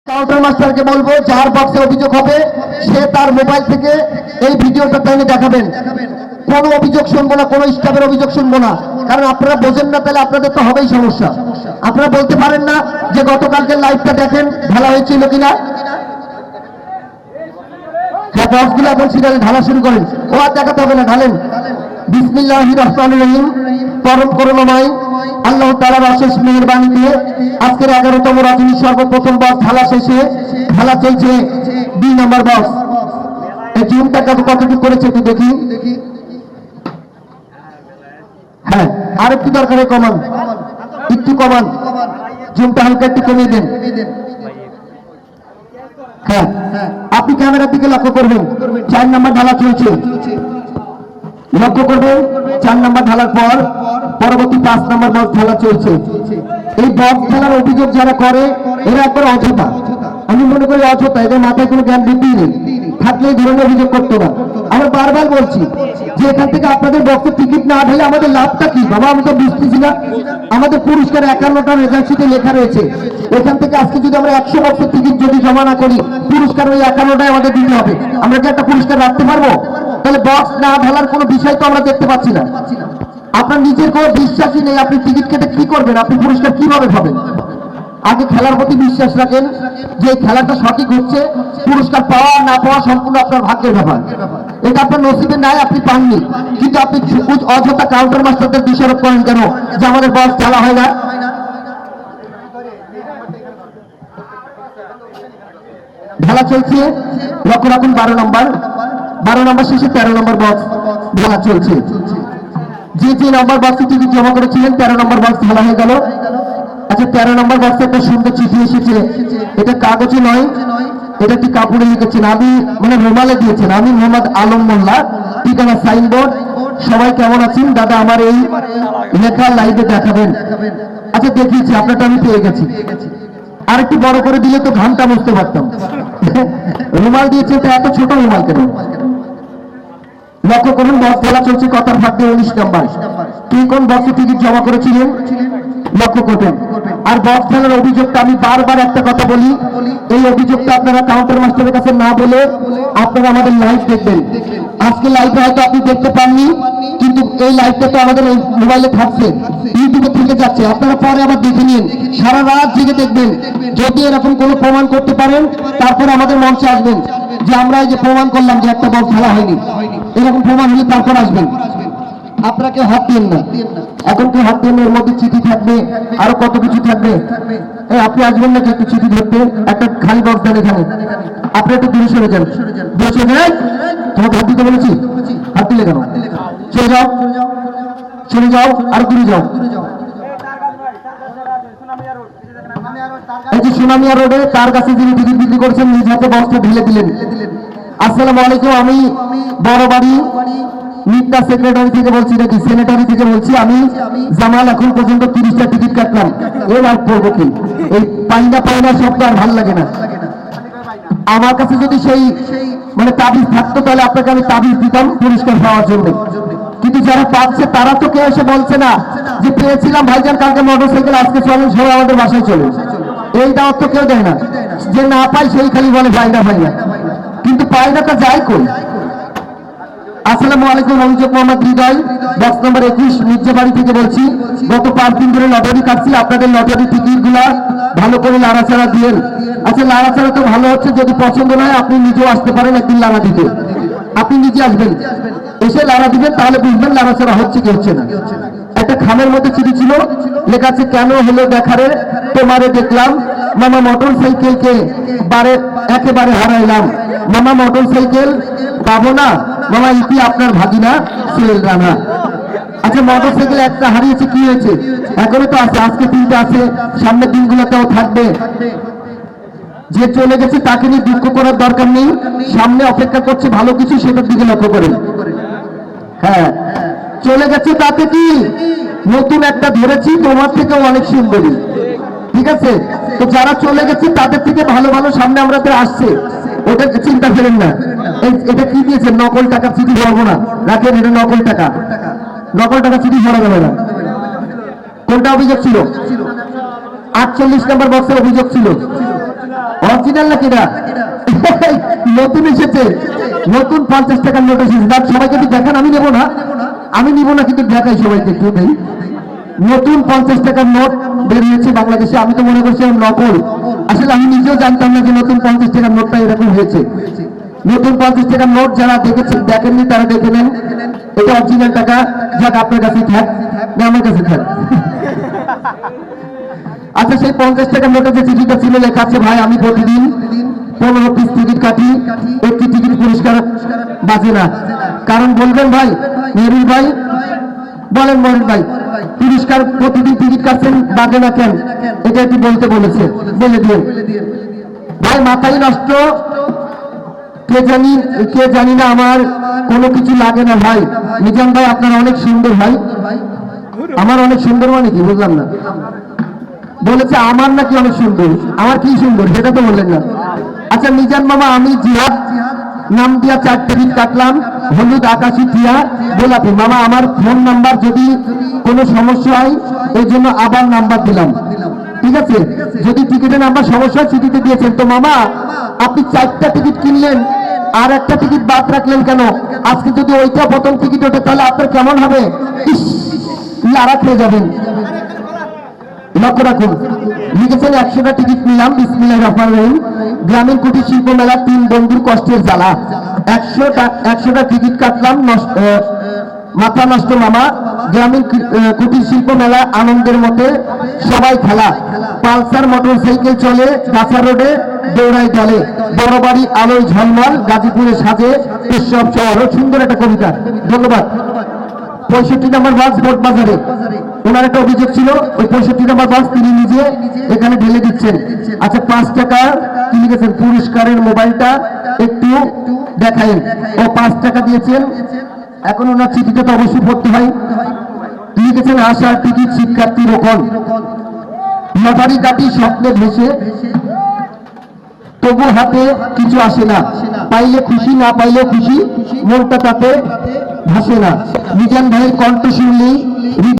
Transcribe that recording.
Counter মাস্টারকে বলবো যার বক্সে অভিযোগ হবে সে তার মোবাইল থেকে এই ভিডিওটা টেনে দেখাবেন। কোনো অভিযোগ শুনবো না, কোনো স্টাফের অভিযোগ শুনবো না, কারণ আপনারা বোঝেন না, তাহলে আপনাদের তো হবেই সমস্যা। আপনারা বলতে পারেন না যে গতকালকের লাইভটা দেখেন ঢালা হয়েছিল কিনা। হ্যাঁ, বক্সগুলো এখন সিরিয়ালে ঢালা শুরু করেন। ও আর দেখাতে হবে না, ঢালেন। বিসমিল্লাহির রহমানির রহিম। পরম করুণাময় আল্লাহ তাআলার অশেষ মেহেরবানি দিয়ে আজকের 11তম রজনীর সর্বপ্রথম বক্স ঢালা শেষে ঢালা চলছে 2 নম্বর বক্স। এই জুমটা কতটুকু করেছে একটু দেখি। হ্যাঁ, আর একটু দরকারে কমান, একটু কমান, জুমটা হালকা একটু কমিয়ে দেন। হ্যাঁ, আপনি ক্যামেরার দিকে লক্ষ্য করবেন। 4 নম্বর ঢালা চলছে, লক্ষ্য করবেন। 4 নম্বর ঢালার পর পরবর্তী 5 নম্বর বক্স ঢালা চলছে। এই বক্স খেলার অভিযোগ যারা করে এরা একবার অযথা, আমি মনে করি অযথা, এদের মাথায় কোনো জ্ঞান বুদ্ধি নেই, থাকলে এই ধরনের অভিযোগ করতো না। আমরা বারবার বলছি যে এখান থেকে আপনাদের বক্সের টিকিট না ঢেলে আমাদের লাভটা কি বাবা, আমি তো বুঝতেছি না। আমাদের পুরস্কার 51টা রেজাল্ট শিটে লেখা রয়েছে, এখান থেকে আজকে যদি আমরা 100 বক্সের টিকিট যদি জমা না করি, পুরস্কার ওই 51টাই আমাদের দিতে হবে। আমরা কি একটা পুরস্কার রাখতে পারবো? তাহলে বক্স না ঢালার কোনো বিষয় তো আমরা দেখতে পাচ্ছি না। আপনার নিজের কোনো বিশ্বাসই নেই, আপনি টিকিট কেটে কি করবেন? আপনি পুরস্কার কিভাবে পাবেন? আগে খেলার প্রতি বিশ্বাস রাখেন যে খেলাটা সঠিক হচ্ছে, পুরস্কার পাওয়া না পাওয়া সম্পূর্ণ আপনার ভাগ্যের ব্যাপার। এটা আপনার নসিবে নাই, আপনি পাননি, কিন্তু আপনি অযথা কাউন্টার মাস্টারদের দোষারোপ করেন কেন যে আমাদের বক্স খেলা হয় না? খেলা চলছে, লক্ষ্য রাখুন। 12 নম্বর শেষে 13 নম্বর বক্স খেলা চলছে। যে নম্বর বক্সে টিকিট জমা করেছিলেন 13 নম্বর বক্স খেলা হয়ে গেল। আচ্ছা, 13 নম্বর বক্সে একটা সুন্দর চিঠি এসেছে, এটা কাগজে নয়, এটা একটি কাপড়ে লিখেছেন, আমি মানে রুমালে দিয়েছেন। আমি মোহাম্মদ আলম মোল্লা, ঠিকানা সাইনবোর্ড। সবাই কেমন আছেন দাদা, আমার এই লেখা লাইভে দেখাবেন। আচ্ছা, দেখিয়েছি, আপনারটা আমি পেয়ে গেছি। আর একটু বড় করে দিলে তো ঘামটা বুঝতে পারতাম। রুমাল দিয়েছে, এটা এত ছোট রুমাল কেন? লক্ষ্য করুন, বক্স খেলা চলছে, কথার ভাগ্যে 19 নম্বর। তুই কোন বক্সে টিকিট জমা করেছিলেন লক্ষ্য করবেন। আর বক্স খেলার অভিযোগটা আমি বারবার একটা কথা বলি, এই অভিযোগটা আপনারা কাউন্টার মাস্টারের কাছে না বলে আপনারা আমাদের লাইভ দেখবেন। আজকে লাইভে হয়তো আপনি দেখতে পাননি, কিন্তু এই লাইভটা তো আমাদের মোবাইলে থাকছে, ইউটিউবে থেকে যাচ্ছে, আপনারা পরে আবার দেখে নিন, সারা রাত জেগে দেখবেন। যদি এরকম কোনো প্রমাণ করতে পারেন তারপরে আমাদের মঞ্চে আসবেন যে আমরা এই যে প্রমাণ করলাম যে একটা বক্স খেলা হয়নি, এরকম প্রমাণ হলে তারপর আসবেন। আপনাকে হাত দিন না, এখন কেউ হাত দিন, এর মধ্যে চিঠি থাকবে, আরো কত কিছু থাকবে। আপনি আসবেন নাকি একটু চিঠি ধরতে? একটা খালি বক্স দেন এখানে, আপনি একটু দূরে সরে যান। বসে যাই, তোমাকে হাত দিতে বলেছি, হাত দিলে কেন? চলে যাও, চলে যাও, আর দূরে যাও। এই যে সুনামিয়া রোডে তার কাছে যিনি টিকিট বিক্রি করছেন, নিজ হাতে বক্সটা ঢেলে দিলেন। আসসালামু আলাইকুম, আমি বড় বাড়ি মিডটা সেক্রেটারি থেকে বলছি, নাকি সেনেটারি থেকে বলছি। আমি জামাল, এখন পর্যন্ত 30টা টিকিট কাটলাম, এর আর করবো কি? এই পাইনা শব্দ আর ভাল লাগে না। আমার কাছে যদি সেই মানে তাবিজ থাকতো তাহলে আপনাকে আমি তাবিজ দিতাম পুরস্কার পাওয়ার জন্য, কিন্তু যারা পাচ্ছে তারা তো কেউ এসে বলছে না যে পেয়েছিলাম ভাইজান কালকে মোটরসাইকেল, আজকে চলেন সবাই আমাদের বাসায় চলে। এই দাওয়াত তো কেউ দেয় না, যে না পাই সেই খালি বলে পাইনা, কিন্তু পাইনাটা যায় কই? আসসালামু আলাইকুম, অভিযোগ মোহাম্মদ হৃদয়, বক্স নম্বর 21 মির্জাবাড়ি থেকে বলছি। গত 5 দিন ধরে লটারি কাটছি, আপনাদের লটারি টিকিট গুলা ভালো করে লাড়াচাড়া দিয়েন। আচ্ছা, লাড়াচাড়া তো ভালো হচ্ছে, যদি পছন্দ নয় আপনি নিজেও আসতে পারেন একদিন লাড়া দিতে। আপনি নিজে আসবেন, এসে লাড়া দিবেন, তাহলে বুঝবেন লাড়াচাড়া হচ্ছে কি হচ্ছে না। একটা খামের মধ্যে চিঠি ছিল, লেখা আছে, কেন হলো দেখারে তোমারে দেখলাম, মামা মোটর সাইকেলকে একেবারে হারাইলাম, মামা মোটর সাইকেল পাবো না, মামা ইতি আপনার ভাগিনা সোহেল রানা। আচ্ছা, মোটর সাইকেল একটা হারিয়েছে, কি হয়েছে? এখনো তো আছে, আজকে 3টা আছে, সামনের দিনগুলোতেও থাকবে। যে চলে গেছে তাকে নিয়ে দুঃখ করার দরকার নেই, সামনে অপেক্ষা করছে ভালো কিছু, সেটার দিকে লক্ষ্য করেন। হ্যাঁ, চলে গেছে তাতে কি, নতুন একটা ধরেছি তোমার থেকে অনেক সুন্দরী, ঠিক আছে? তো যারা চলে গেছে তাদের থেকে ভালো ভালো সামনে আমরা আসছে, ওটা চিন্তা করেন না। এটা কি দিয়েছে? নকল টাকার চিঠি ভরবো না, রাখেন, এটা নকল টাকা, নকল টাকা চিঠি ভরা যাবে না। কোনটা অভিযোগ ছিল? 48 নম্বর বক্সের অভিযোগ ছিল। অরিজিনাল নাকি না? নতুন এসেছে, নতুন 50 টাকার নোট এসেছে। সবাইকে একটু দেখান, আমি নেবো না, আমি নিব না, কিন্তু দেখাই সবাইকে একটু নেই। নতুন 50 টাকার নোট বের হয়েছে বাংলাদেশে। আমি তো মনে করছি নকল, আসলে আমি নিজেও জানতাম না যে নতুন 50 টাকার নোটটা এরকম হয়েছে। নতুন 50 টাকার নোট যারা দেখেছেন, দেখেননি তারা দেখে নেন, এটা অরিজিনাল টাকা। যাক, আপনার কাছেই থাক, না আমার কাছে থাক। আচ্ছা, সেই 50 টাকার নোটে যে চিঠিটা ছিল, লেখা আছে, ভাই আমি প্রতিদিন 15 পিস টিকিট কাটি, একটি টিকিট পুরস্কার বাজে না। কারণ বলবেন ভাই, মেহবুব ভাই বলেন, মরিন ভাই, পুরস্কার প্রতিদিন টিকিট কাটছেন, বাজে না কেন? এটা একটু বলতে বলেছে, বলে দিয়ে ভাই মাথায় নষ্ট। কে জানি না, আমার কোনো কিছু লাগে না ভাই। মিজান ভাই আপনারা অনেক সুন্দর ভাই। আমার অনেক সুন্দর মানে কি বুঝলাম না? বলেছে আমার নাকি অনেক সুন্দর। আমার কি সুন্দর সেটা তো বললেন না। আচ্ছা মিজান মামা, আমি জিহাদ নাম দিয়া 4 টিকিট কাটলাম, হলুদ, আকাশি, টিয়া, গোলাপি। মামা আমার ফোন নাম্বার, যদি কোনো সমস্যা হয় এই জন্য আবার নাম্বার দিলাম, ঠিক আছে? যদি টিকিটের নাম্বার সমস্যা হয় চিঠিতে দিয়েছেন। তো মামা আপনি 4টা টিকিট কিনলেন, আর একটা টিকিট বাদ রাখলেন কেন? আজকে যদি ওইটা প্রথম টিকিট ওঠে তাহলে আপনার কেমন হবে? নারাজ হয়ে যাবেন। লক্ষ্য রাখুন, লিখেছেন 100টা টিকিট নিলাম, বিসমিল্লাহির রহমানির রহিম। গ্রামীণ কুটির শিল্প মেলা, 3 বন্ধুর কষ্টের জ্বালা। 100টা টিকিট কাটলাম, মাথা নষ্ট মামা। গ্রামীণ কুটির শিল্প মেলা, আনন্দের মধ্যে সবাই খেলা। পালসার মোটর সাইকেল চলে, গাছা রোডে দৌড়াই দলে। বড় বাড়ি আলোয় ঝলমল, গাজীপুরে সাজে উৎসব শহর। সুন্দর একটা কবিতা, ধন্যবাদ। 65 নম্বর বাস বোট বাজারে, ওনার একটা অভিযোগ ছিল, ওই 65 নম্বর বাস তিনি নিজে এখানে ঢেলে দিচ্ছেন। আচ্ছা 5 টাকা কি লিখেছেন? পুরস্কারের মোবাইলটা একটু দেখায়েন। ও 5 টাকা দিয়েছেন। এখন ওনার চিঠিটা তো অবশ্যই পড়তে হয়। লিখেছেন আশার টিকিট শিক্ষার্থী রোকন, লটারি কাটি স্বপ্নে ভেসে, তবু হাতে কিছু আসে না। পাইলে খুশি, না পাইলে খুশি, মনটা তাতে ভাসে না। মিজান ভাইয়ের কণ্ঠ শুনলেই